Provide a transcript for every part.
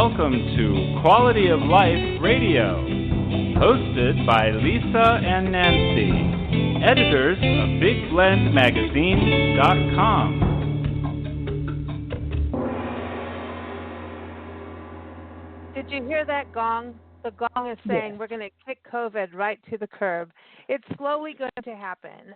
welcome to Quality of Life Radio, hosted by Lisa and Nancy, editors of BigBlendMagazine.com. Did you hear that gong? The gong is saying we're going to kick COVID right to the curb. It's slowly going to happen,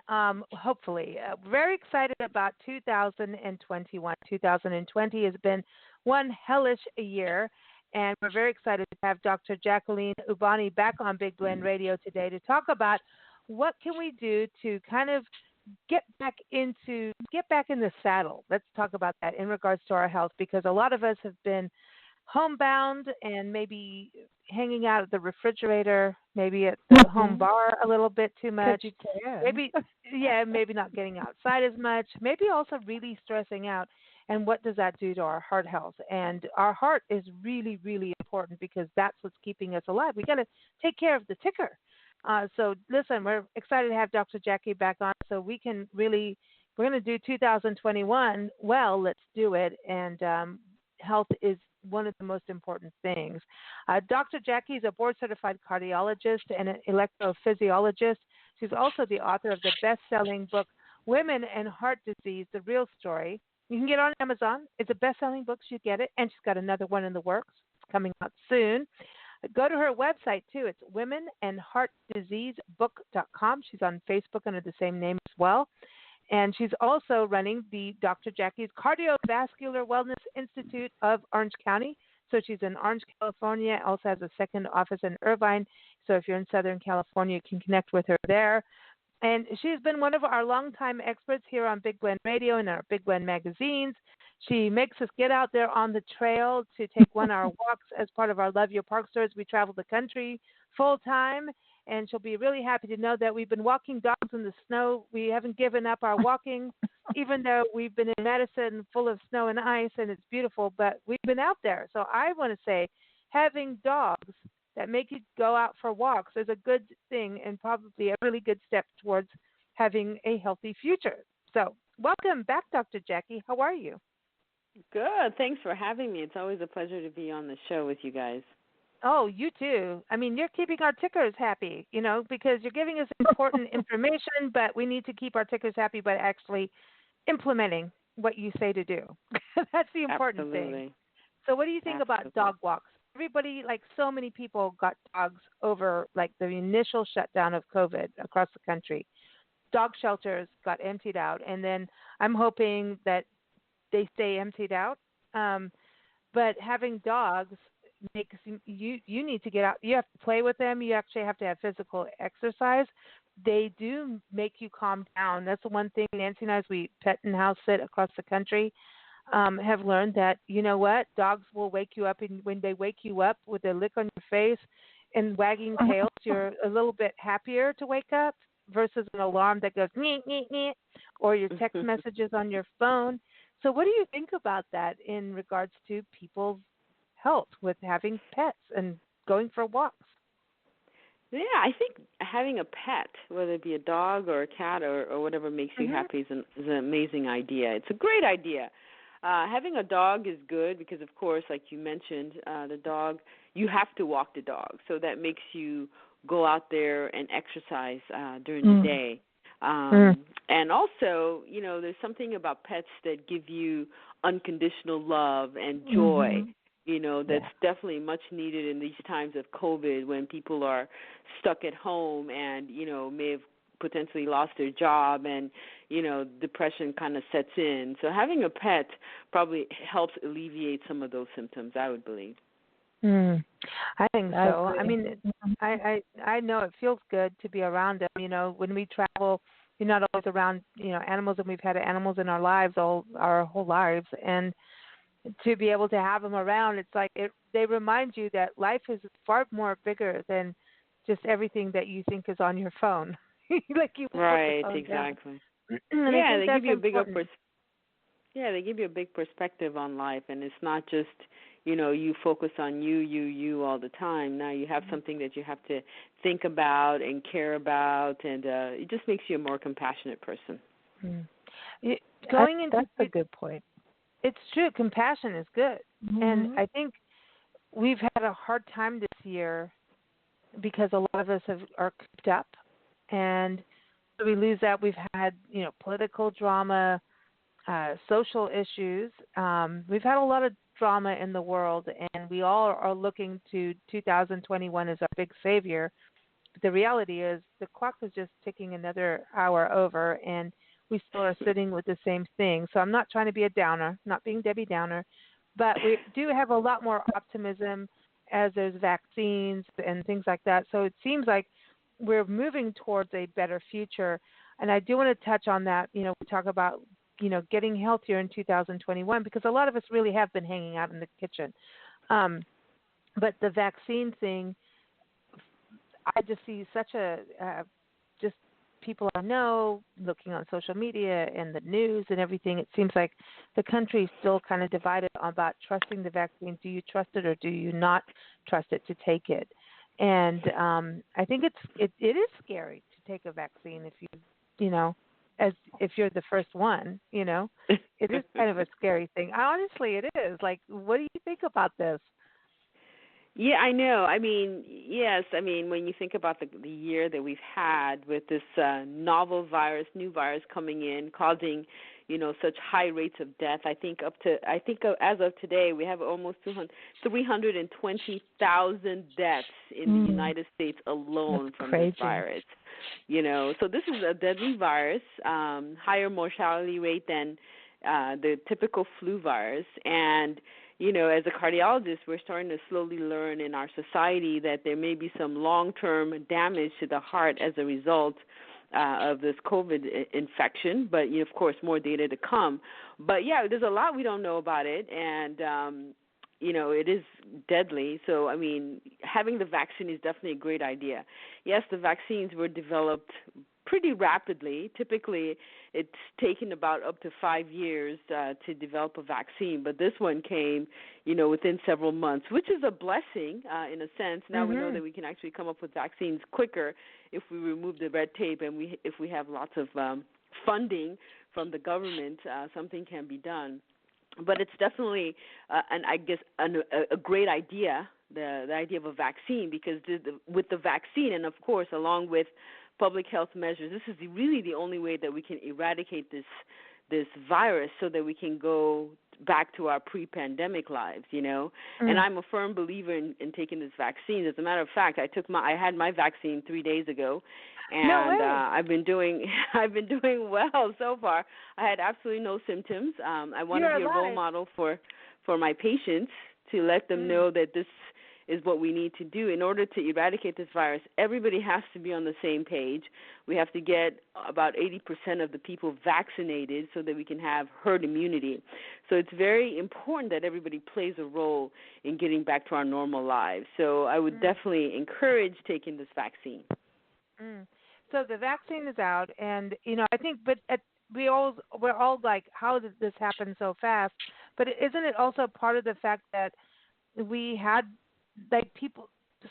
hopefully. Very excited about 2021. 2020 has been one hellish year, and we're very excited to have Dr. Jacqueline-Eubany back on Big Blend Radio today to talk about what can we do to kind of get back in the saddle. Let's talk about that in regards to our health, because a lot of us have been homebound and maybe hanging out at the refrigerator, maybe at the home bar a little bit too much. Maybe not getting outside as much. Maybe also really stressing out. And what does that do to our heart health? And our heart is really, really important because that's what's keeping us alive. We got to take care of the ticker. So listen, we're excited to have Dr. Jackie back on, so we can we're going to do 2021 well. Let's do it. And health is one of the most important things. Dr. Jackie is a board-certified cardiologist and an electrophysiologist. She's also the author of the best-selling book, Women and Heart Disease, The Real Story. You can get it on Amazon. It's a best-selling book. You get it. And she's got another one in the works. It's coming out soon. Go to her website, too. It's womenandheartdiseasebook.com. She's on Facebook under the same name as well. And she's also running the Dr. Jackie's Cardiovascular Wellness Institute of Orange County. So she's in Orange, California, also has a second office in Irvine. So if you're in Southern California, you can connect with her there. And she's been one of our longtime experts here on Big Blend Radio and our Big Blend magazines. She makes us get out there on the trail to take 1-hour walks as part of our Love Your Park Stores. We travel the country full time. And she'll be really happy to know that we've been walking dogs in the snow. We haven't given up our walking, even though we've been in Madison full of snow and ice, and it's beautiful, but we've been out there. So I want to say having dogs that make you go out for walks is a good thing and probably a really good step towards having a healthy future. So welcome back, Dr. Jackie. How are you? Good. Thanks for having me. It's always a pleasure to be on the show with you guys. Oh, you too. I mean, you're keeping our tickers happy, because you're giving us important information, but we need to keep our tickers happy by actually implementing what you say to do. That's the important thing. So what do you think about dog walks? Everybody, so many people got dogs over, the initial shutdown of COVID across the country. Dog shelters got emptied out, and then I'm hoping that they stay emptied out. But having dogs makes you need to get out. You have to play with them. You actually have to have physical exercise. They do make you calm down. That's the one thing Nancy and I, as we pet and house sit across the country, have learned that, dogs will wake you up, and when they wake you up with a lick on your face and wagging tails, you're a little bit happier to wake up versus an alarm that goes nee, nee, nee, or your text messages on your phone. So what do you think about that in regards to people's health with having pets and going for walks? Yeah, I think having a pet, whether it be a dog or a cat or whatever makes you happy, is an amazing idea. It's a great idea. Having a dog is good because, of course, like you mentioned, the dog, you have to walk the dog. So that makes you go out there and exercise during the day. And also, there's something about pets that give you unconditional love and joy. That's definitely much needed in these times of COVID when people are stuck at home and, may have potentially lost their job and, depression kind of sets in. So having a pet probably helps alleviate some of those symptoms, I would believe. I think so. I mean, I know it feels good to be around them. When we travel, you're not always around, animals, and we've had animals in our lives our whole lives. And to be able to have them around, it's like they remind you that life is far more bigger than just everything that you think is on your phone. Right, exactly. They give you a bigger they give you a big perspective on life, and it's not just you focus on you all the time. Now you have something that you have to think about and care about, and it just makes you a more compassionate person. That's a good point. It's true. Compassion is good. And I think we've had a hard time this year because a lot of us are cooped up, and so we lose that. We've had, political drama, social issues. We've had a lot of drama in the world, and we all are looking to 2021 as our big savior. But the reality is the clock is just ticking another hour over, and we still are sitting with the same thing. So I'm not trying to be a downer, not being Debbie Downer, but we do have a lot more optimism as there's vaccines and things like that. So it seems like we're moving towards a better future. And I do want to touch on that. We talk about, getting healthier in 2021 because a lot of us really have been hanging out in the kitchen. But the vaccine thing, I just see such just people I know looking on social media and the news and everything. It seems like the country is still kind of divided about trusting the vaccine. Do you trust it or do you not trust it to take it? And I think it is scary to take a vaccine as if you're the first one. It is kind of a scary thing. Honestly, it is. Like, what do you think about this? Yeah, I know. I mean, yes. I mean, when you think about the year that we've had with this novel virus, new virus coming in, causing, such high rates of death. I think as of today, we have almost 320,000 deaths in the United States alone from this virus. So this is a deadly virus, higher mortality rate than the typical flu virus, and as a cardiologist, we're starting to slowly learn in our society that there may be some long-term damage to the heart as a result of this COVID infection. But, of course, more data to come. But, yeah, there's a lot we don't know about it, and, it is deadly. So, I mean, having the vaccine is definitely a great idea. Yes, the vaccines were developed pretty rapidly. Typically, it's taken about up to 5 years to develop a vaccine, but this one came, within several months, which is a blessing in a sense. Now we know that we can actually come up with vaccines quicker if we remove the red tape and if we have lots of funding from the government. Something can be done, but it's definitely, a great idea. The idea of a vaccine, because with the vaccine, and of course, along with public health measures, this is really the only way that we can eradicate this virus so that we can go back to our pre-pandemic lives, And I'm a firm believer in taking this vaccine. As a matter of fact, I had my vaccine 3 days ago, and I've been doing well so far. I had absolutely no symptoms. I want to be a role model for my patients to let them know that this is what we need to do in order to eradicate this virus. Everybody has to be on the same page. We have to get about 80% of the people vaccinated so that we can have herd immunity. So it's very important that everybody plays a role in getting back to our normal lives. So I would definitely encourage taking this vaccine. So the vaccine is out, and I think, but we're all like, how did this happen so fast? But isn't it also part of the fact that we had, like,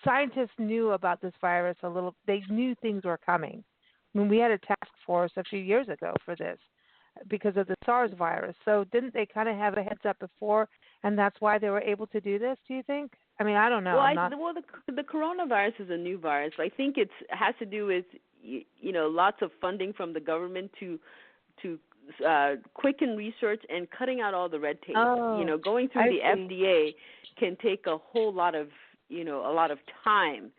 scientists knew about this virus a little. They knew things were coming. I mean, we had a task force a few years ago for this because of the SARS virus. So didn't they kind of have a heads up before, and that's why they were able to do this, do you think? I mean, I don't know. Well, the coronavirus is a new virus. I think it has to do with, lots of funding from the government to quicken research and cutting out all the red tape. Going through the FDA can take a whole lot of, a lot of time.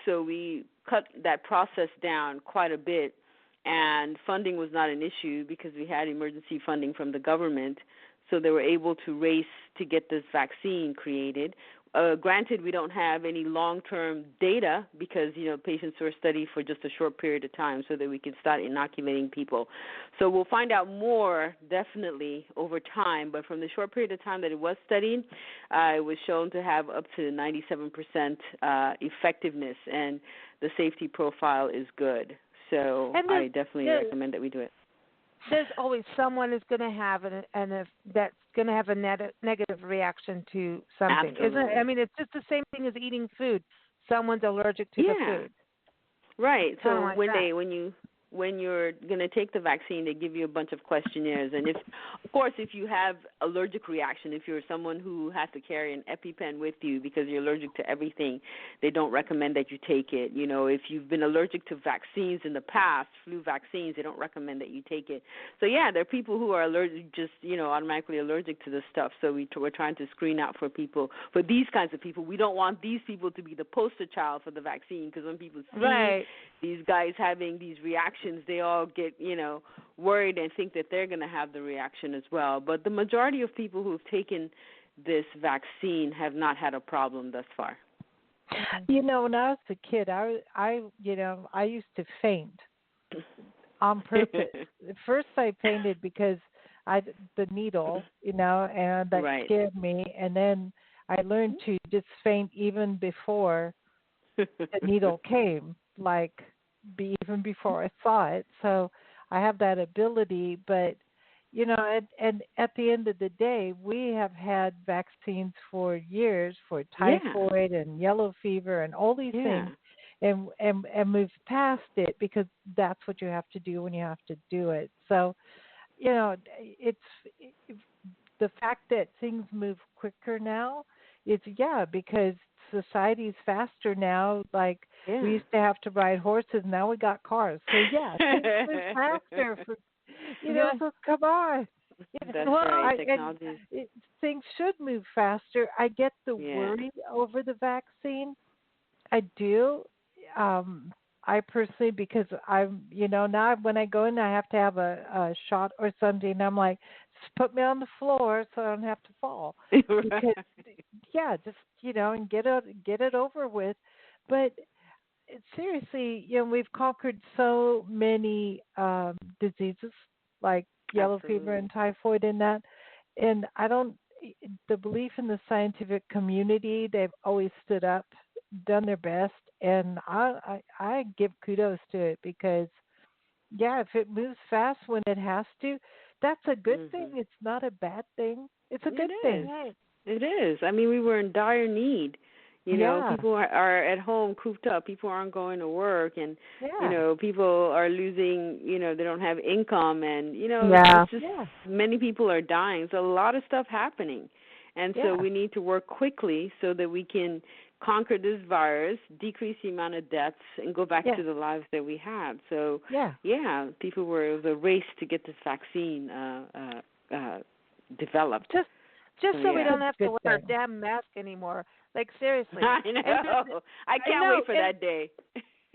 So we cut that process down quite a bit, and funding was not an issue because we had emergency funding from the government. So they were able to race to get this vaccine created. Granted, we don't have any long-term data because, patients were studied for just a short period of time so that we can start inoculating people. So we'll find out more definitely over time, but from the short period of time that it was studied, it was shown to have up to 97% effectiveness, and the safety profile is good. So I definitely recommend that we do it. There's always someone who's going to have that's going to have a negative reaction to something, Absolutely. Isn't it? I mean, it's just the same thing as eating food. Someone's allergic to the food. Right. So like when you when you're going to take the vaccine, they give you a bunch of questionnaires. And if you have allergic reaction, if you're someone who has to carry an EpiPen with you because you're allergic to everything, they don't recommend that you take it. You know, if you've been allergic to vaccines in the past, flu vaccines, they don't recommend that you take it. So, yeah, there are people who are allergic, just, automatically allergic to this stuff. So we're trying to screen out for these kinds of people. We don't want these people to be the poster child for the vaccine, because when people see these guys having these reactions, they all get, worried and think that they're going to have the reaction as well. But the majority of people who've taken this vaccine have not had a problem thus far. When I was a kid, I used to faint on purpose. At first I fainted because the needle, and that scared me. And then I learned to just faint even before the needle came, even before I saw it. So I have that ability, but and at the end of the day, we have had vaccines for years for typhoid and yellow fever and all these things, and we've passed it because that's what you have to do when you have to do it. So, it's the fact that things move quicker now. It's because society's faster now. We used to have to ride horses, now we got cars. So things move faster. So come on. That's right. Technology. Things should move faster. I get the worry over the vaccine. I do. I personally, because I'm, now when I go in, I have to have a shot or something. And I'm like, just put me on the floor so I don't have to fall. Because, and get it over with. But seriously, we've conquered so many diseases like yellow fever and typhoid and that. And the belief in the scientific community, they've always stood up, done their best. And I give kudos to it because, if it moves fast when it has to, that's a good thing. It's not a bad thing. It's a good thing. It is. I mean, we were in dire need. People are at home cooped up. People aren't going to work, and people are losing. They don't have income, and it's just many people are dying. So a lot of stuff happening, and so we need to work quickly so that we can conquer this virus, decrease the amount of deaths, and go back to the lives that we had. So people were the race to get this vaccine developed. Just so we don't have to wear a damn mask anymore. Seriously. I know. I can't wait for that day.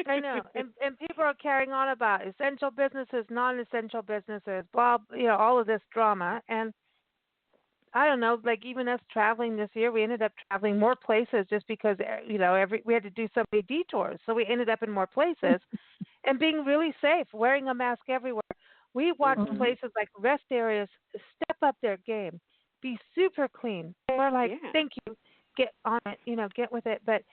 I know. And people are carrying on about essential businesses, non-essential businesses, blah, all of this drama. And I don't know, even us traveling this year, we ended up traveling more places just because, we had to do so many detours. So we ended up in more places and being really safe, wearing a mask everywhere. We watched places like rest areas step up their game, be super clean. We're like, thank you. Get on it, get with it. But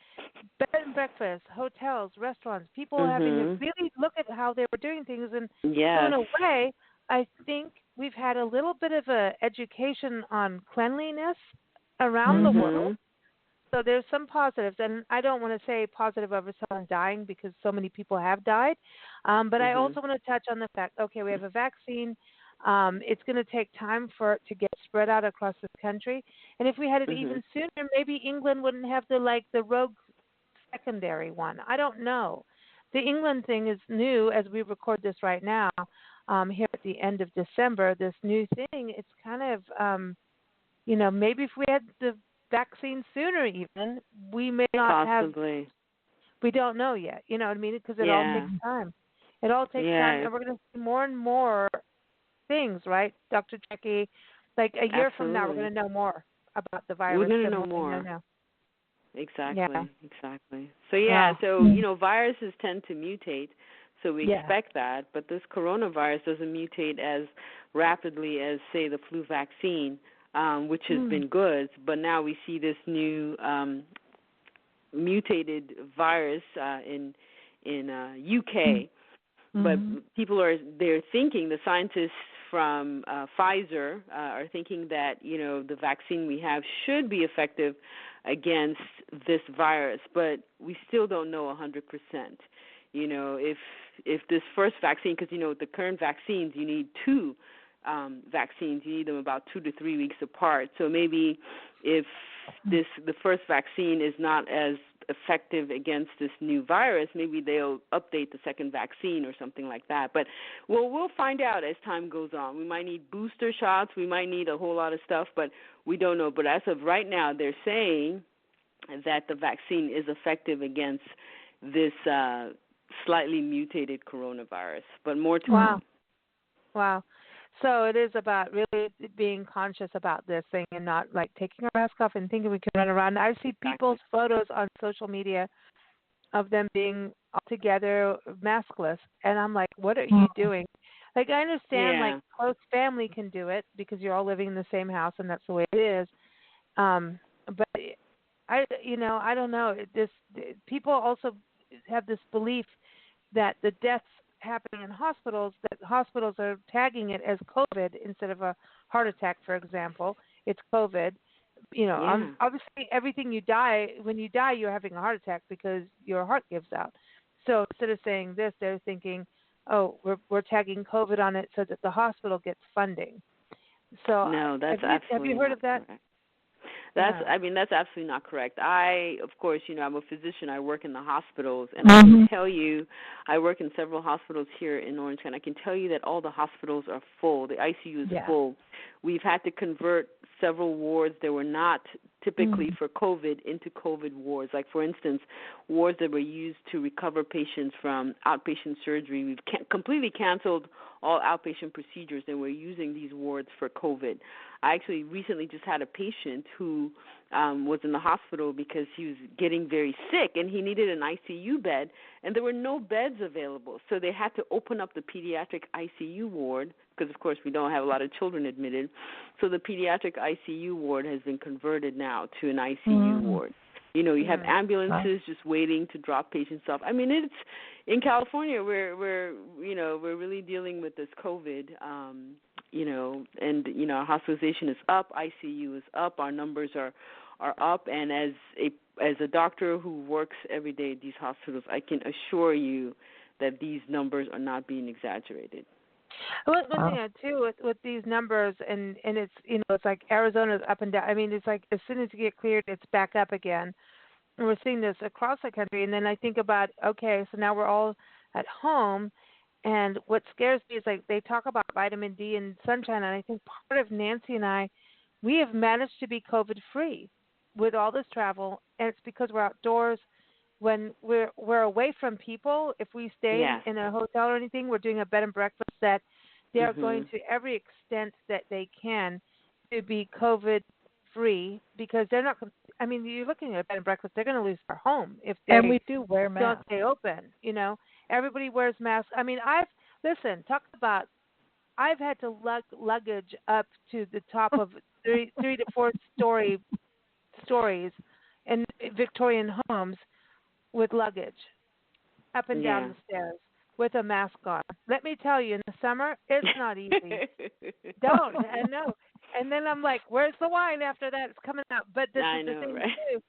bed and breakfast, hotels, restaurants, people having to really look at how they were doing things. And so in a way, I think we've had a little bit of a education on cleanliness around the world. So there's some positives. And I don't want to say positive over someone dying because so many people have died. But I also want to touch on the fact, we have a vaccine. It's going to take time for it to get spread out across the country. And if we had it even sooner, maybe England wouldn't have the rogue secondary one. I don't know. The England thing is new as we record this right now, here at the end of December, this new thing. It's kind of, maybe if we had the vaccine sooner even, we may not possibly have. We don't know yet. You know what I mean? Because it all takes time. It all takes time. And we're going to see more and more things, right, Dr. Jackie? A year from now, we're going to know more about the virus. We're going to know more. Now. Exactly. So, viruses tend to mutate, so we expect that. But this coronavirus doesn't mutate as rapidly as, say, the flu vaccine, which has been good. But now we see this new mutated virus in UK. But they're thinking, the scientists from Pfizer are thinking that, the vaccine we have should be effective against this virus, but we still don't know 100%. if this first vaccine, because the current vaccines, you need two vaccines, you need them about 2 to 3 weeks apart. So maybe if the first vaccine is not as effective against this new virus, maybe they'll update the second vaccine or something like that. But we'll find out as time goes on. We might need booster shots. We might need a whole lot of stuff, but we don't know. But as of right now, they're saying that the vaccine is effective against this slightly mutated coronavirus. But more to come. Wow. So it is about really being conscious about this thing and not like taking our mask off and thinking we can run around. I see people's photos on social media of them being all together maskless, and I'm like, what are you doing? Like, I understand like close family can do it because you're all living in the same house and that's the way it is. But I don't know. People also have this belief that the deaths happening in hospitals, that hospitals are tagging it as COVID instead of a heart attack, for example. It's COVID. Obviously everything when you die, you're having a heart attack because your heart gives out. So instead of saying this, they're thinking, oh, we're tagging COVID on it so that the hospital gets funding. So no, that's have you heard of that? Correct. That's absolutely not correct. Of course, I'm a physician. I work in the hospitals, and I can tell you, I work in several hospitals here in Orange County. I can tell you that all the hospitals are full. The ICU is full. We've had to convert several wards that were not typically for COVID into COVID wards. Like, for instance, wards that were used to recover patients from outpatient surgery. We've completely canceled all outpatient procedures, and we're using these wards for COVID. I actually recently just had a patient who was in the hospital because he was getting very sick, and he needed an ICU bed, and there were no beds available. So they had to open up the pediatric ICU ward because, of course, we don't have a lot of children admitted. So the pediatric ICU ward has been converted now to an ICU ward. You have ambulances just waiting to drop patients off. I mean, it's in California. We're really dealing with this COVID. And our hospitalization is up, ICU is up, our numbers are up, and as a doctor who works every day at these hospitals, I can assure you that these numbers are not being exaggerated. One thing too with these numbers, and it's it's like Arizona's up and down. I mean, it's like as soon as you get cleared, it's back up again. And we're seeing this across the country. And then I think about, okay, so now we're all at home, and what scares me is like they talk about vitamin D and sunshine, and I think part of Nancy and I, we have managed to be COVID free with all this travel, and it's because we're outdoors. When we're away from people, if we stay in a hotel or anything, we're doing a bed and breakfast that they are going to every extent that they can to be COVID free, because they're not. I mean, you're looking at a bed and breakfast; they're going to lose their home if they we do wear masks. Don't stay open. Everybody wears masks. I mean, I've had to lug luggage up to the top of three to four stories in Victorian homes with luggage up and down the stairs with a mask on. Let me tell you, in the summer, it's not easy. No. And then I'm like, where's the wine after that? It's coming out. But this is the thing, too.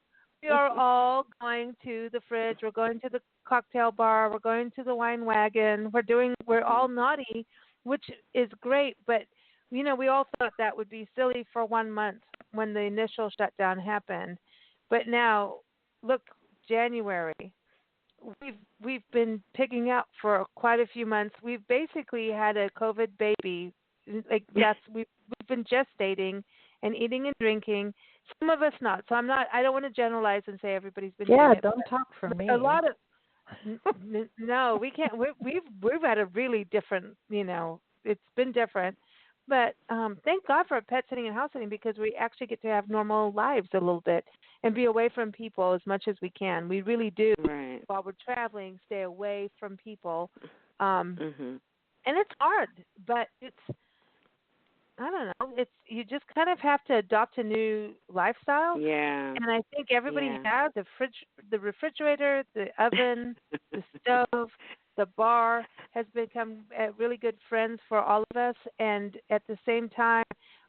We are all going to the fridge. We're going to the cocktail bar. We're going to the wine wagon. We're all naughty, which is great. But, we all thought that would be silly for 1 month when the initial shutdown happened. But now, look, January, we've been picking up for quite a few months. We've basically had a COVID baby. Like, yes, we've been gestating and eating and drinking. Some of us not. So I don't want to generalize and say everybody's been doing it. Don't talk for me. A lot of no, we can't. We've had a really different. It's been different. But thank God for pet sitting and house sitting, because we actually get to have normal lives a little bit and be away from people as much as we can. We really do. Right. While we're traveling, stay away from people. And it's hard, but I don't know. You just kind of have to adopt a new lifestyle. Yeah. And I think everybody has the refrigerator, the oven, the stove, the bar has become really good friends for all of us. And at the same time,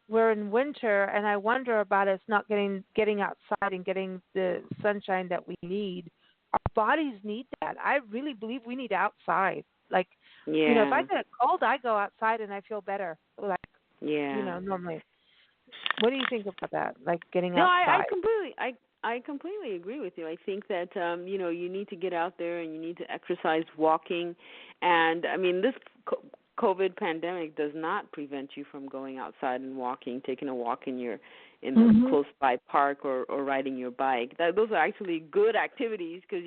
we're in winter, and I wonder about us not getting outside and getting the sunshine that we need. Our bodies need that. I really believe we need outside. Like, Yeah. if I get a cold, I go outside and I feel better. Like, Yeah. normally. What do you think about that? Like getting No, outside? I completely agree with you. I think that you need to get out there and you need to exercise, walking, and I mean this COVID pandemic does not prevent you from going outside and walking, taking a walk in the close by park or riding your bike. Those are actually good activities because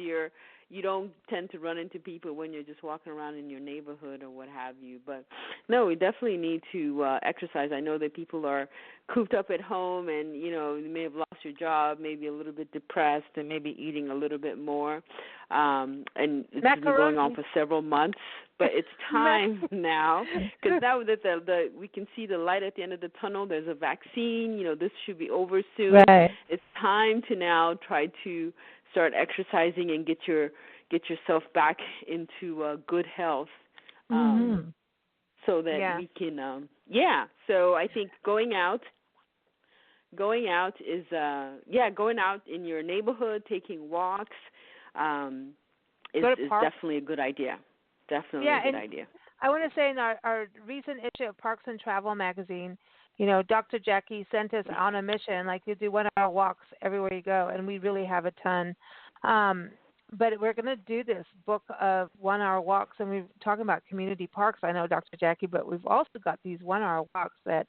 you don't tend to run into people when you're just walking around in your neighborhood or what have you. But no, we definitely need to exercise. I know that people are cooped up at home and, you may have lost your job, maybe a little bit depressed and maybe eating a little bit more. And it's been going on for several months. But it's time now because now that we can see the light at the end of the tunnel, there's a vaccine, this should be over soon. Right. It's time to now try to start exercising and get yourself back into good health, so that we can. So I think going out is going out in your neighborhood, taking walks, is definitely a good idea. Definitely a good idea. I want to say in our recent issue of Parks and Travel magazine, Dr. Jackie sent us on a mission, like you do 1 hour walks everywhere you go, and we really have a ton. But we're going to do this book of 1 hour walks, and we're talking about community parks. I know, Dr. Jackie, but we've also got these 1 hour walks that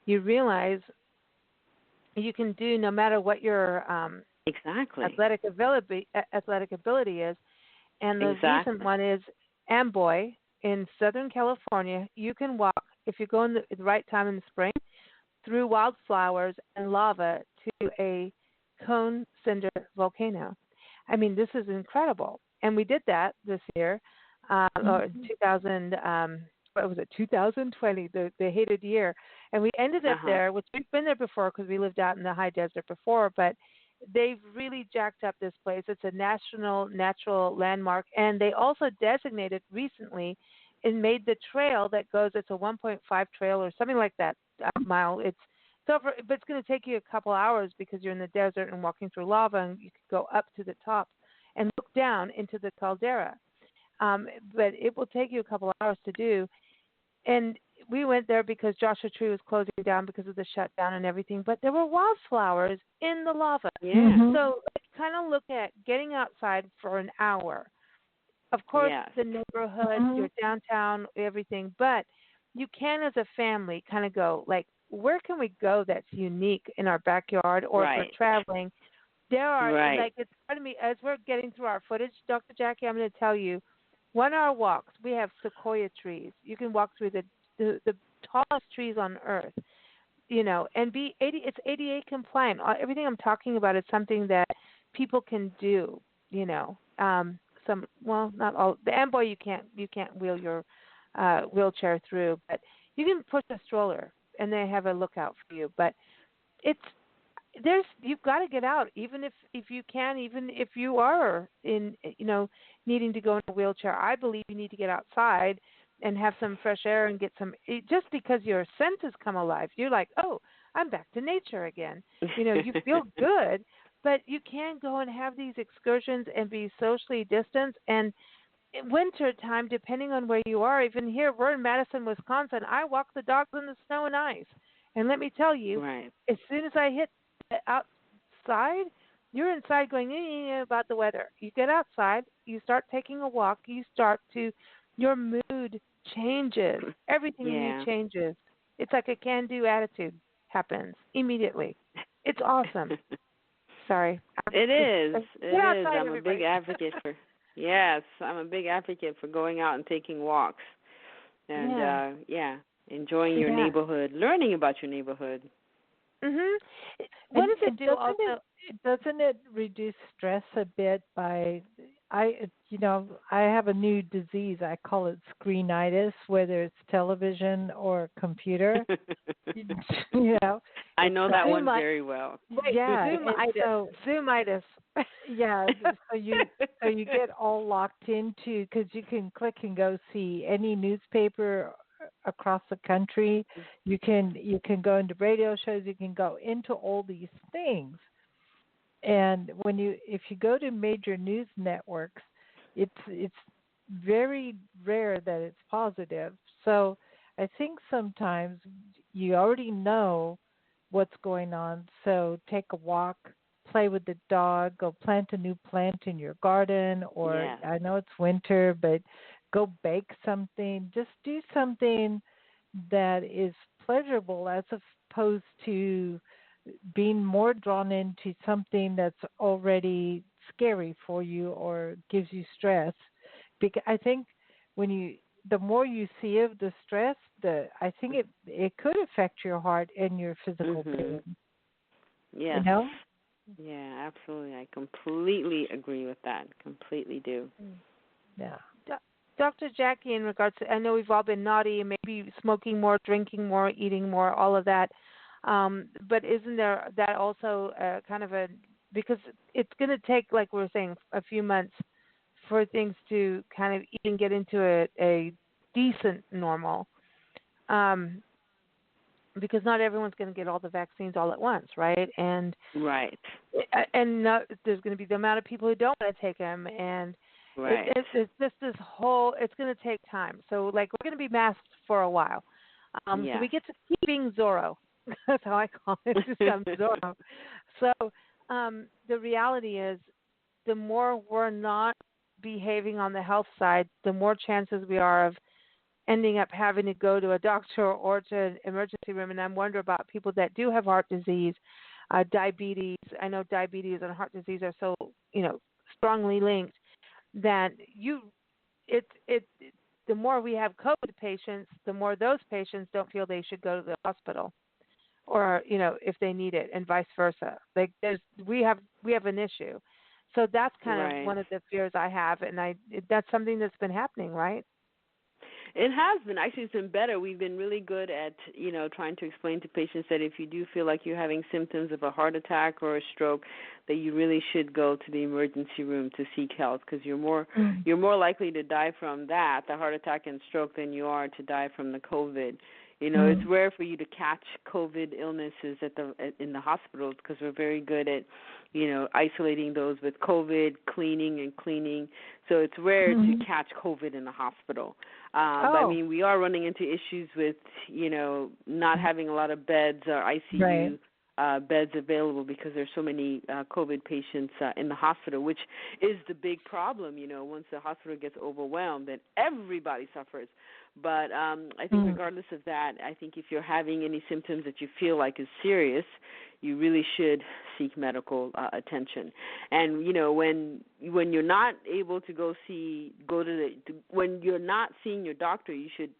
you realize you can do no matter what your athletic ability is. And the recent one is Amboy in Southern California. You can walk, if you go in the right time in the spring, through wildflowers and lava to a cone cinder volcano. I mean, this is incredible. And we did that this year, or 2020, the hated year. And we ended up there, which we've been there before because we lived out in the high desert before, but they've really jacked up this place. It's a national natural landmark, and they also designated recently and made the trail that goes. It's a 1.5 trail or something like that mile. It's over, but it's going to take you a couple hours because you're in the desert and walking through lava, and you can go up to the top and look down into the caldera. But it will take you a couple hours to do. And we went there because Joshua Tree was closing down because of the shutdown and everything, but there were wildflowers in the lava. Yeah. So kind of look at getting outside for an hour. Of course, the neighborhood, your downtown, everything, but you can as a family kind of go, like, where can we go that's unique in our backyard or if we're traveling? There are, like, it's part of me, as we're getting through our footage, Dr. Jackie, I'm going to tell you, 1 hour walks, we have sequoia trees. You can walk through the tallest trees on earth, and it's ADA compliant. Everything I'm talking about is something that people can do, not all. The Amboy you can't wheel your wheelchair through, but you can push a stroller and they have a lookout for you. But you've got to get out, even if you can, even if you are in, needing to go in a wheelchair. I believe you need to get outside and have some fresh air and get just because your senses come alive. You're like, oh, I'm back to nature again. You feel good, but you can go and have these excursions and be socially distanced. And in winter time, depending on where you are, even here, we're in Madison, Wisconsin, I walk the dogs in the snow and ice. And let me tell you, as soon as I hit outside, you're inside going about the weather. You get outside, you start taking a walk, your mood changes. Everything in you changes. It's like a can-do attitude happens immediately. It's awesome. Sorry. It is. Outside, I'm a big advocate for. Yes, I'm a big advocate for going out and taking walks, and enjoying your neighborhood, learning about your neighborhood. What does it do? Doesn't it reduce stress a bit by? I have a new disease. I call it screenitis, whether it's television or computer. I know that one very well. Zoomitis. Yeah, so you get all locked into, because you can click and go see any newspaper across the country. You can go into radio shows. You can go into all these things, And if you go to major news networks, it's very rare that it's positive. So I think sometimes you already know what's going on. So take a walk, play with the dog, go plant a new plant in your garden, or Yeah. I know it's winter, but go bake something. Just do something that is pleasurable as opposed to being more drawn into something that's already scary for you or gives you stress. Because I think the more you see of the stress, I think it could affect your heart and your physical pain. Yes. You know? Yeah, absolutely. I completely agree with that. Completely do. Yeah. Dr. Jackie, in regards to, I know we've all been naughty, maybe smoking more, drinking more, eating more, all of that. But isn't there that also kind of because it's going to take, like we were saying, a few months for things to kind of even get into a decent normal. Because not everyone's going to get all the vaccines all at once, right? And Right. There's going to be the amount of people who don't want to take them, and Right. it's just this whole. It's going to take time. So, like, we're going to be masked for a while. So we get to keep being Zorro. That's how I call it. Just I'm Zorro. So the reality is, the more we're not behaving on the health side, the more chances we are of ending up having to go to a doctor or to an emergency room. And I'm wondering about people that do have heart disease, diabetes. I know diabetes and heart disease are so, strongly linked that the more we have COVID patients, the more those patients don't feel they should go to the hospital or, if they need it, and vice versa. Like we have an issue. So that's kind of one of the fears I have, and that's something that's been happening, right? It has been. Actually, it's been better. We've been really good at, trying to explain to patients that if you do feel like you're having symptoms of a heart attack or a stroke, that you really should go to the emergency room to seek help, because you're more likely to die from that, the heart attack and stroke, than you are to die from the COVID. It's rare for you to catch COVID illnesses in the hospitals, because we're very good at, isolating those with COVID, cleaning. So it's rare to catch COVID in the hospital. But I mean, we are running into issues with, not having a lot of beds or ICU beds available, because there's so many COVID patients in the hospital, which is the big problem. Once the hospital gets overwhelmed, then everybody suffers. But I think regardless of that, I think if you're having any symptoms that you feel like is serious, you really should seek medical attention. And when you're not able to when you're not seeing your doctor, you should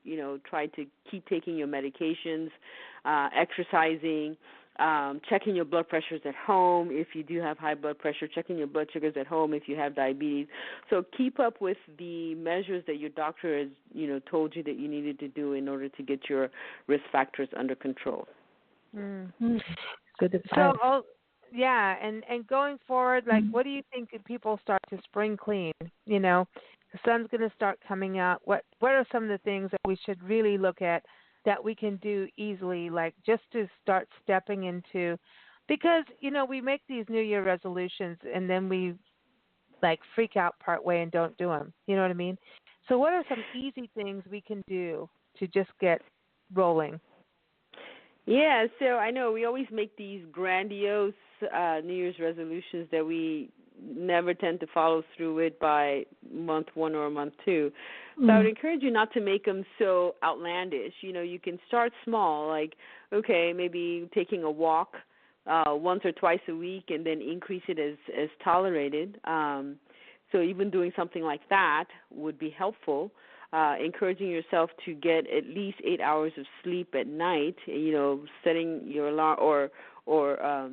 try to keep taking your medications, exercising, checking your blood pressures at home if you do have high blood pressure, checking your blood sugars at home if you have diabetes. So keep up with the measures that your doctor has, told you that you needed to do in order to get your risk factors under control. Good advice. So, and going forward, like, what do you think if people start to spring clean? The sun's going to start coming out. What are some of the things that we should really look at that we can do easily, like just to start stepping into? Because, we make these New Year resolutions and then we like freak out part way and don't do them. You know what I mean? So what are some easy things we can do to just get rolling? Yeah, so I know we always make these grandiose New Year's resolutions that we never tend to follow through with by month 1 or month 2. So I would encourage you not to make them so outlandish. You can start small, like, okay, maybe taking a walk once or twice a week, and then increase it as tolerated. So even doing something like that would be helpful. Encouraging yourself to get at least 8 hours of sleep at night, setting your alarm or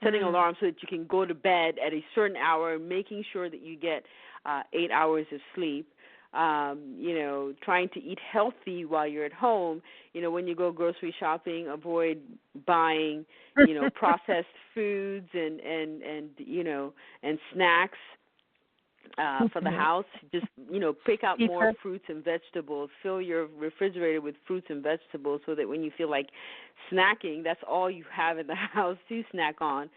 setting an alarm so that you can go to bed at a certain hour, making sure that you get 8 hours of sleep. Trying to eat healthy while you're at home. When you go grocery shopping, avoid buying, processed foods and snacks for the house. Just, pick out more fruits and vegetables. Fill your refrigerator with fruits and vegetables so that when you feel like snacking, that's all you have in the house to snack on.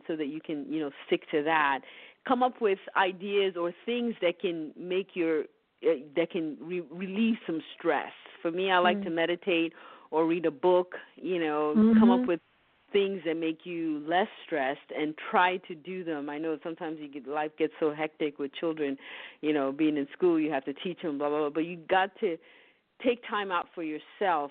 so that you can, stick to that. Come up with ideas or things that can make that can relieve some stress. For me, I like to meditate or read a book, come up with things that make you less stressed and try to do them. I know sometimes life gets so hectic with children, being in school, you have to teach them, blah, blah, blah, but you got to take time out for yourself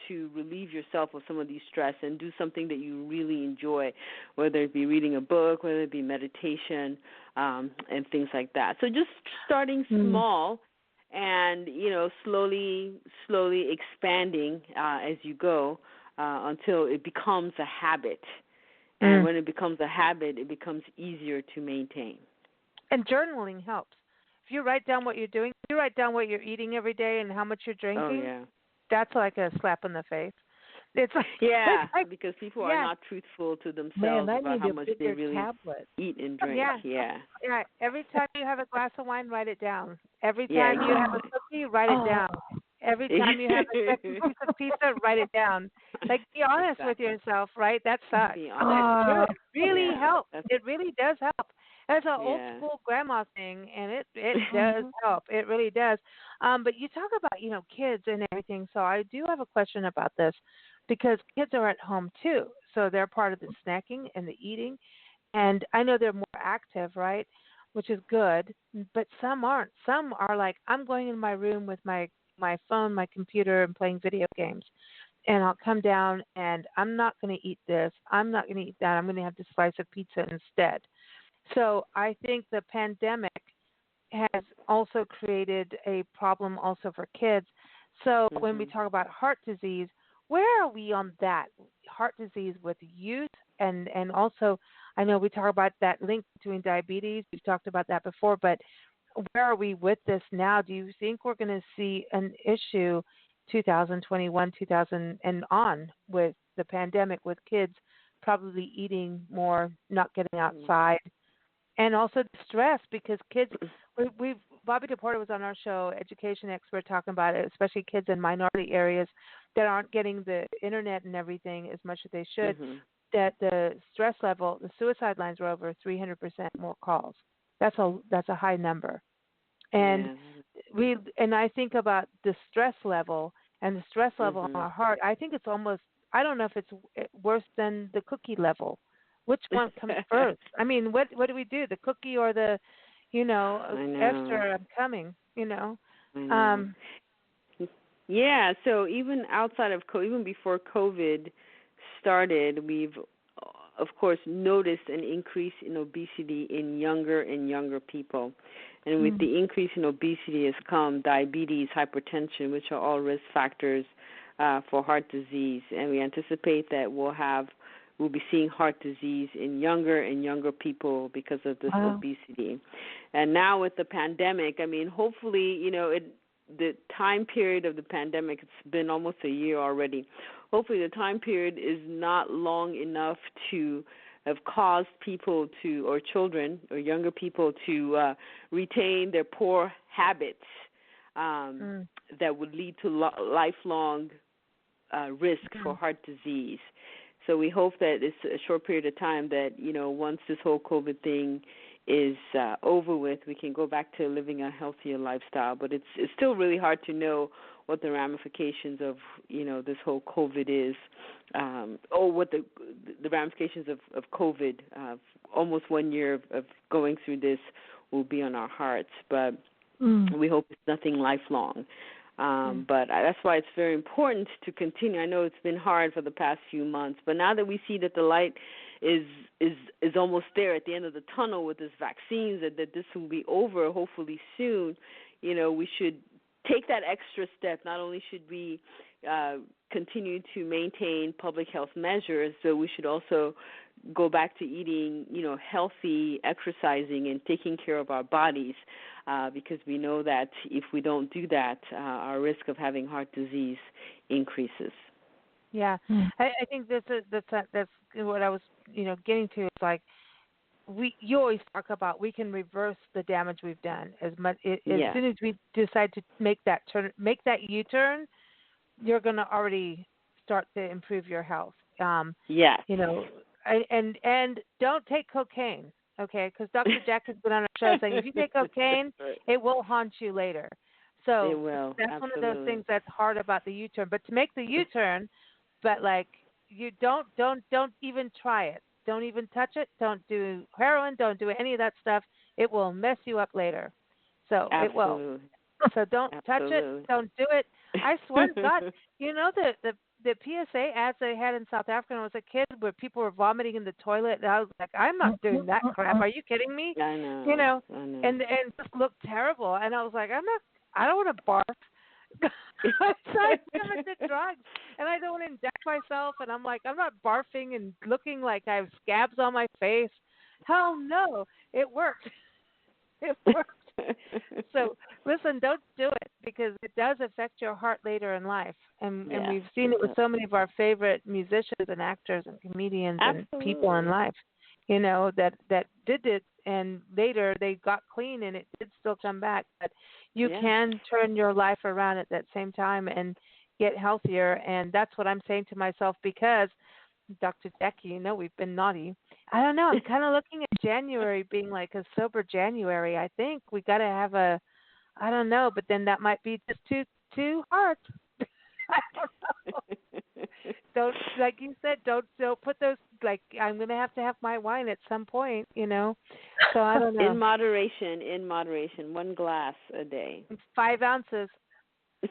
to relieve yourself of some of these stress and do something that you really enjoy, whether it be reading a book, whether it be meditation, and things like that. So just starting small and, slowly expanding as you go until it becomes a habit. And when it becomes a habit, it becomes easier to maintain. And journaling helps. If you write down what you're doing, if you write down what you're eating every day and how much you're drinking, that's like a slap in the face. It's like, because people are not truthful to themselves about how much they really eat and drink. Yeah. Every time you have a glass of wine, write it down. Every time you have a cookie, write it down. Every time you have a second piece of pizza, write it down. Like, be honest with yourself, right? That sucks. It really helps. It really does help. It's an old school grandma thing, and it does help. It really does. But you talk about, kids and everything. So I do have a question about this because kids are at home too. So they're part of the snacking and the eating. And I know they're more active, right, which is good. But some aren't. Some are like, I'm going in my room with my phone, my computer, and playing video games. And I'll come down, and I'm not going to eat this. I'm not going to eat that. I'm going to have this slice of pizza instead. So I think the pandemic has also created a problem also for kids. So when we talk about heart disease, where are we on that? Heart disease with youth and also I know we talk about that link between diabetes. We've talked about that before, but where are we with this now? Do you think we're going to see an issue 2021, 2000 and on with the pandemic with kids probably eating more, not getting outside? And also the stress because kids, Bobby DePorter was on our show, education expert, talking about it, especially kids in minority areas that aren't getting the internet and everything as much as they should, that the stress level, the suicide lines were over 300% more calls. That's a high number. And I think about the stress level and the stress level on our heart. I think it's almost, I don't know if it's worse than the cookie level. Which one comes first? I mean, what do we do? The cookie or the, Esther, I'm coming, Yeah, so even outside of even before COVID started, we've, of course, noticed an increase in obesity in younger and younger people. And with the increase in obesity has come diabetes, hypertension, which are all risk factors for heart disease. And we anticipate that we'll be seeing heart disease in younger and younger people because of this obesity. And now with the pandemic, I mean, hopefully, the time period of the pandemic, it's been almost a year already. Hopefully the time period is not long enough to have caused people to, or children or younger people to retain their poor habits that would lead to lifelong risk for heart disease. So we hope that it's a short period of time that, once this whole COVID thing is over with, we can go back to living a healthier lifestyle. But it's still really hard to know what the ramifications of, this whole COVID is, or what the ramifications of COVID, almost 1 year of going through this will be on our hearts. But we hope it's nothing lifelong. But that's why it's very important to continue. I know it's been hard for the past few months, but now that we see that the light is almost there at the end of the tunnel with this vaccines, that this will be over hopefully soon, we should take that extra step. Not only should we continue to maintain public health measures, so we should also go back to eating, healthy, exercising, and taking care of our bodies, because we know that if we don't do that, our risk of having heart disease increases. Yeah, I think that's what I was, getting to. It's like you always talk about we can reverse the damage we've done as soon as we decide to make that U-turn, you're going to already start to improve your health. and don't take cocaine, okay? Because Dr. Jack has been on our show saying if you take cocaine, right. it will haunt you later. So It will. that's Absolutely. one of those things that's hard about the U-turn. But to make the U-turn, but like you don't even try it. Don't even touch it. Don't do heroin. Don't do any of that stuff. It will mess you up later. So it will. Absolutely. So don't touch it. Don't do it. I swear to God, you know the PSA ads they had in South Africa when I was a kid where people were vomiting in the toilet, and I was like, I'm not doing that crap. Are you kidding me? I know. You know, I know. and just looked terrible. And I was like, I don't want to barf. I never did drugs, and I don't want to inject myself. And I'm like, I'm not barfing and looking like I have scabs on my face. Hell no, it worked. It worked. So listen, don't do it because it does affect your heart later in life, and we've seen it with so many of our favorite musicians and actors and comedians and people in life, you know, that did it, and later they got clean and it did still come back. But you can turn your life around at that same time and get healthier, and that's what I'm saying to myself because Dr. Jackie, you know, we've been naughty. I don't know. I'm kind of looking at January being like a sober January. I think we got to have I don't know, but then that might be just too hard. I don't know. Don't, like you said, don't put those, like, I'm going to have my wine at some point, you know. So I don't know. In moderation, 1 glass a day. 5 ounces.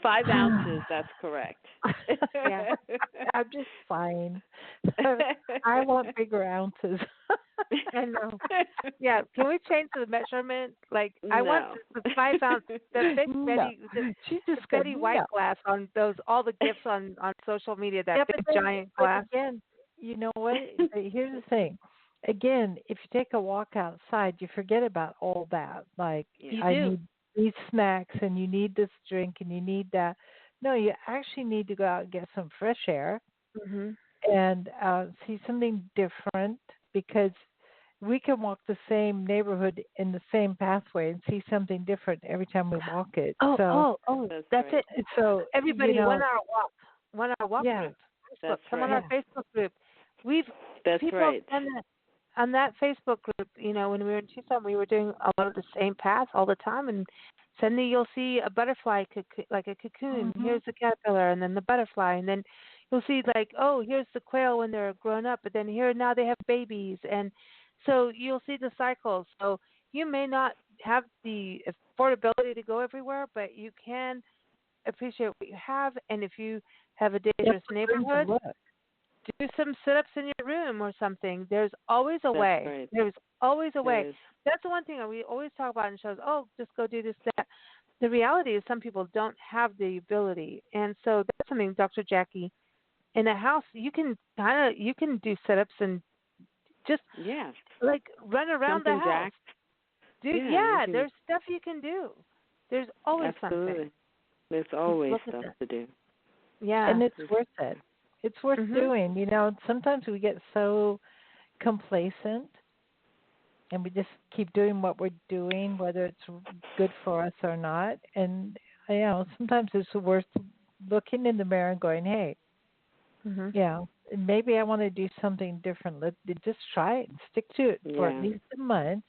5 ounces, that's correct. Yeah, I'm just fine. I want bigger ounces. I know. Yeah, can we change the measurement? Like, I want the 5 ounce, the big Betty White glass on all the gifts on social media, that big giant glass. Again, you know what? Here's the thing. Again, if you take a walk outside, you forget about all that. Like, I need these snacks and you need this drink and you need that. No, you actually need to go out and get some fresh air and see something different, because we can walk the same neighborhood in the same pathway and see something different every time we walk it. That's it. So everybody, 1 hour walk yeah, group. That's Come right. on our Facebook group. People right. On that Facebook group, you know, when we were in Tucson, we were doing a lot of the same paths all the time, and suddenly you'll see a butterfly, like a cocoon. Here's the caterpillar, and then the butterfly, and then you'll see like, oh, here's the quail when they're grown up, but then here now they have babies, and so you'll see the cycles. So you may not have the affordability to go everywhere, but you can appreciate what you have, and if you have a dangerous neighborhood, do some sit-ups in your room or something. There's always a way. Right. There's always a way. That's the one thing that we always talk about in shows. Oh, just go do this, that. The reality is some people don't have the ability. And so that's something, Dr. Jackie, in a house, you can do sit-ups and just like run around the house. There's stuff you can do. There's always something. There's always stuff to do. Yeah. And it's worth it. It's worth doing. You know, sometimes we get so complacent and we just keep doing what we're doing, whether it's good for us or not. And, you know, sometimes it's worth looking in the mirror and going, hey, maybe I want to do something different. Let's just try it and stick to it for at least a month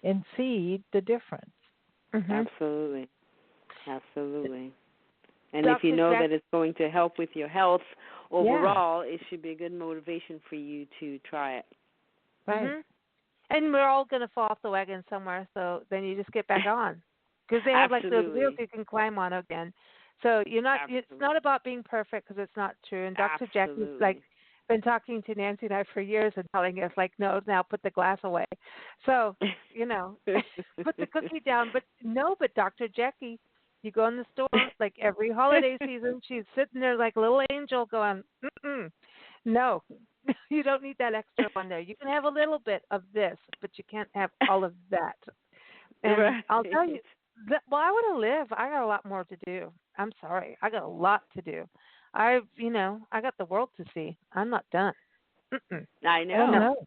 and see the difference. Absolutely. And if you know that it's going to help with your health overall, it should be a good motivation for you to try it. Right. And we're all going to fall off the wagon somewhere, so then you just get back on. Because they have like those wheels you can climb on again. So you're not. It's not about being perfect, because it's not true. And Dr. Jackie's like been talking to Nancy and I for years and telling us like, no, now put the glass away. So, you know, put the cookie down. But Dr. Jackie, you go in the store, like every holiday season, she's sitting there like a little angel going, no, you don't need that extra one there. You can have a little bit of this, but you can't have all of that. And I'll tell you, I want to live. I got a lot more to do. I'm sorry. I got a lot to do. I got the world to see. I'm not done. I know.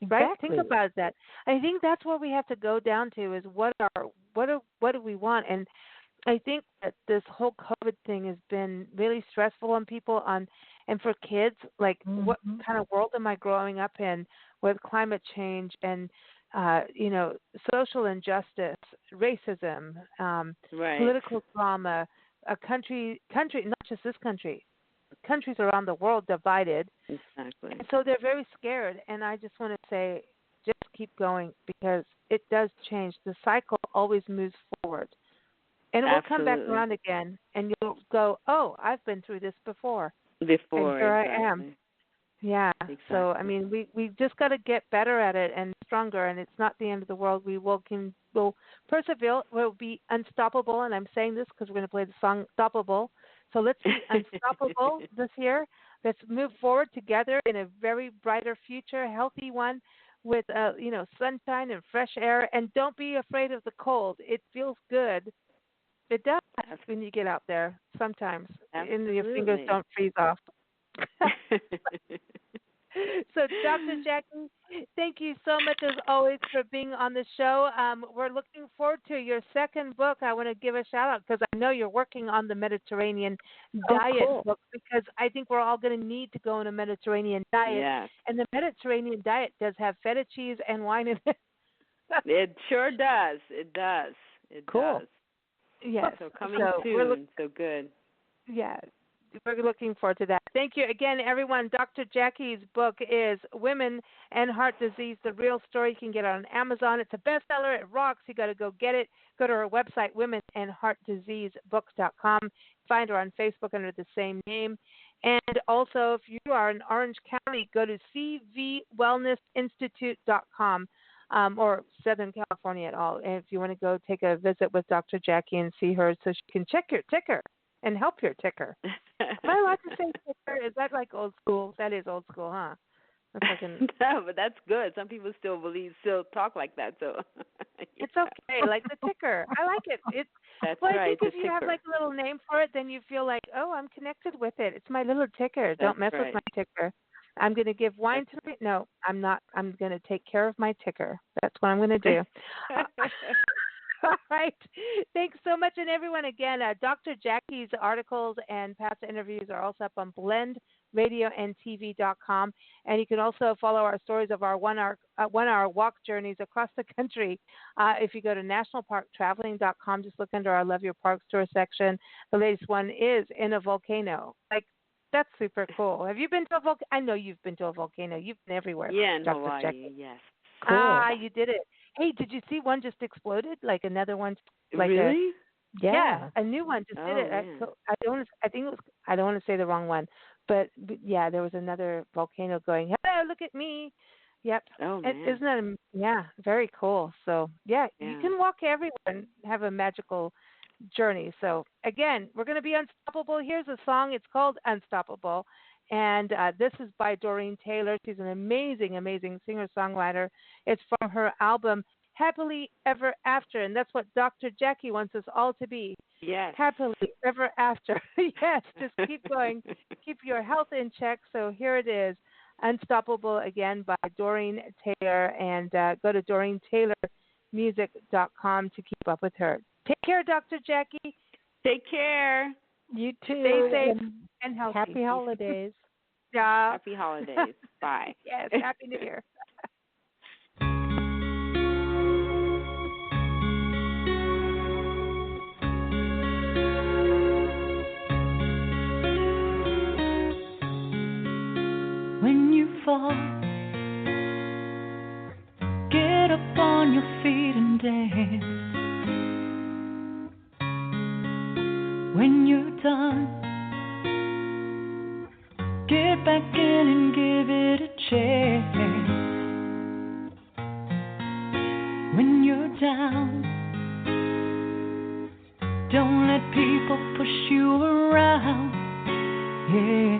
Right? Exactly. Think about that. I think that's what we have to go down to is what do we want? And I think that this whole COVID thing has been really stressful on people And for kids, like, what Mm-hmm. kind of world am I growing up in with climate change and social injustice, racism, Right. political drama, a country, not just this country, countries around the world divided. Exactly. And so they're very scared. And I just want to say, just keep going because it does change. The cycle always moves forward. And it will come back Absolutely. around again. And you'll go, oh, I've been through this before. And Before, here I am. exactly. Yeah. So, I Exactly. mean, we just got to get better at it and stronger. And it's not the end of the world. We'll persevere. We'll be unstoppable. And I'm saying this because we're going to play the song "Stoppable." So let's be unstoppable this year. Let's move forward together in a very brighter future, healthy one, with sunshine and fresh air. And don't be afraid of the cold. It feels good. It does when you get out there. Sometimes, and your fingers Absolutely. don't freeze off. So, Dr. Jackie, thank you so much as always for being on the show. We're looking forward to your second book. I want to give a shout out because I know you're working on the Mediterranean diet cool. book because I think we're all going to need to go on a Mediterranean diet. Yes. And the Mediterranean diet does have feta cheese and wine in it. It sure does. It does. It Cool. does. Yes. So coming So soon. So good. yeah. We're looking forward to that. Thank you again, everyone. Dr. Jackie's book is Women and Heart Disease, The Real Story. You can get it on Amazon. It's a bestseller. It rocks. You got to go get it. Go to her website, womenandheartdiseasebooks.com. Find her on Facebook under the same name. And also, if you are in Orange County, go to cvwellnessinstitute.com or Southern California at all. And if you want to go take a visit with Dr. Jackie and see her so she can check your ticker and help your ticker. Am I allowed to say ticker? Is that like old school? That is old school, huh? No, but that's good. Some people still talk like that. So yeah. It's okay, like the ticker. I like it. That's well, right. I think if you ticker. have like a little name for it, then you feel like, oh, I'm connected with it. It's my little ticker. Don't mess with my ticker. I'm going to give wine to it. No, I'm not. I'm going to take care of my ticker. That's what I'm going to do. All right. Thanks so much. And everyone, again, Dr. Jackie's articles and past interviews are also up on blendradioandtv.com. And you can also follow our stories of our one-hour walk journeys across the country. If you go to nationalparktraveling.com, just look under our Love Your Parks tour section. The latest one is in a volcano. Like, that's super cool. Have you been to a volcano? I know you've been to a volcano. You've been everywhere. Yeah, in Dr. Hawaii, Jackie. yes. Cool. You did it. Hey, did you see one just exploded? Like another one? Like really? A new one just did it. Man. I don't want to say the wrong one, but yeah, there was another volcano going. Hello, look at me. Yep. Oh man. Isn't that very cool? So yeah, you can walk everywhere and have a magical journey. So again, we're going to be unstoppable. Here's a song. It's called Unstoppable. And this is by Doreen Taylor. She's an amazing, amazing singer-songwriter. It's from her album, Happily Ever After. And that's what Dr. Jackie wants us all to be. Yes. Happily Ever After. Yes, just keep going. Keep your health in check. So here it is, Unstoppable, again, by Doreen Taylor. And go to DoreenTaylorMusic.com to keep up with her. Take care, Dr. Jackie. Take care. You too. Stay safe and healthy. Happy holidays. Yeah. Happy holidays. Bye. Yes, Happy New Year. When you fall, get up on your feet and dance. When you're done, get back in and give it a chance. When you're down, don't let people push you around. Yeah.